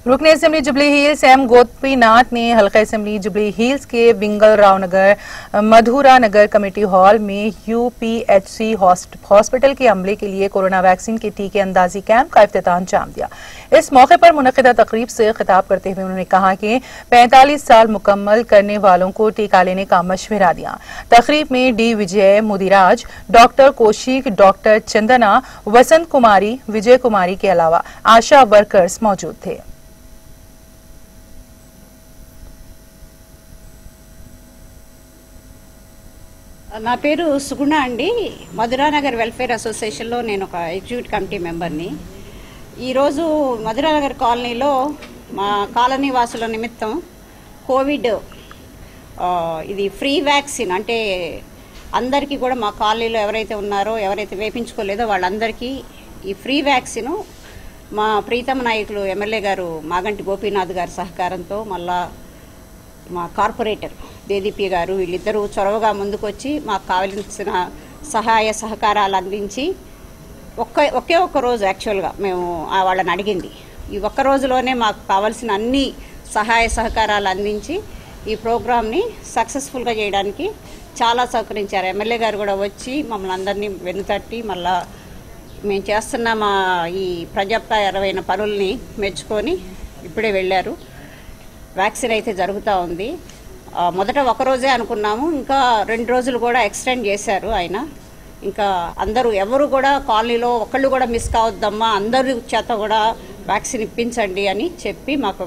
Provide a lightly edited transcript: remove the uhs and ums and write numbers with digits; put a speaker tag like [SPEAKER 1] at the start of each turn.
[SPEAKER 1] रुकने assembly Jubilee Hills M Gopinath ने हल्का असेंबली जुबली हिल्स के विंगल राव नगर मधुरा नगर कमेटी हॉल में यूपीएचसी हॉस्पिटल के अमले के लिए कोरोना वैक्सीन के टीके अंदाजी कैंप का इफ्तिताह अंजाम दिया। इस मौके पर मुनक्किदा तकरीब से खिताब करते हुए उन्होंने कहा कि 45 साल मुकम्मल करने वालों को टीका लेने का मशवरा दिया। तकरीब में डी विजय मुदिराज, डॉक्टर कौशिक, डॉक्टर चंदना, वसंत कुमारी, विजय कुमारी के अलावा आशा वर्कर्स मौजूद थे।
[SPEAKER 2] నా పేరు సుగుణ అండి. మధురానగర్ వెల్ఫేర్ అసోసియేషన్లో నేను ఒక ఎగ్జిక్యూటివ్ కమిటీ మెంబర్ని. ఈరోజు మధురానగర్ కాలనీలో మా కాలనీ వాసుల నిమిత్తం కోవిడ్ ఇది ఫ్రీ వ్యాక్సిన్ అంటే అందరికీ కూడా మా కాలనీలో ఎవరైతే ఉన్నారో ఎవరైతే వేయించుకోలేదో వాళ్ళందరికీ ఈ ఫ్రీ వ్యాక్సిన్ మా ప్రీతమ నాయకులు ఎమ్మెల్యే గారు మాగంటి గోపీనాథ్ గారి సహకారంతో మళ్ళా మా కార్పొరేటర్ దేదీపీ గారు వీళ్ళిద్దరూ చొరవగా ముందుకొచ్చి మాకు కావాల్సిన సహాయ సహకారాలు అందించి ఒకే ఒక్క రోజు యాక్చువల్గా మేము వాళ్ళని అడిగింది ఈ ఒక్క రోజులోనే మాకు కావాల్సిన అన్ని సహాయ సహకారాలు అందించి ఈ ప్రోగ్రామ్ని సక్సెస్ఫుల్గా చేయడానికి చాలా సహకరించారు. ఎమ్మెల్యే గారు కూడా వచ్చి మమ్మల్ని అందరినీ వెన్నుతట్టి మళ్ళా మేము చేస్తున్న మా ఈ ప్రజాపరమైన పనుల్ని మెచ్చుకొని ఇప్పుడే వెళ్ళారు. వ్యాక్సిన్ అయితే జరుగుతూ ఉంది. మొదట ఒక రోజే అనుకున్నాము, ఇంకా 2 రోజులు కూడా ఎక్స్టెండ్ చేశారు ఆయన. ఇంకా అందరూ ఎవరు కూడా కాలనీలో ఒకళ్ళు కూడా మిస్ కావద్దమ్మా, అందరి చేత కూడా వ్యాక్సిన్ ఇప్పించండి అని చెప్పి మాకు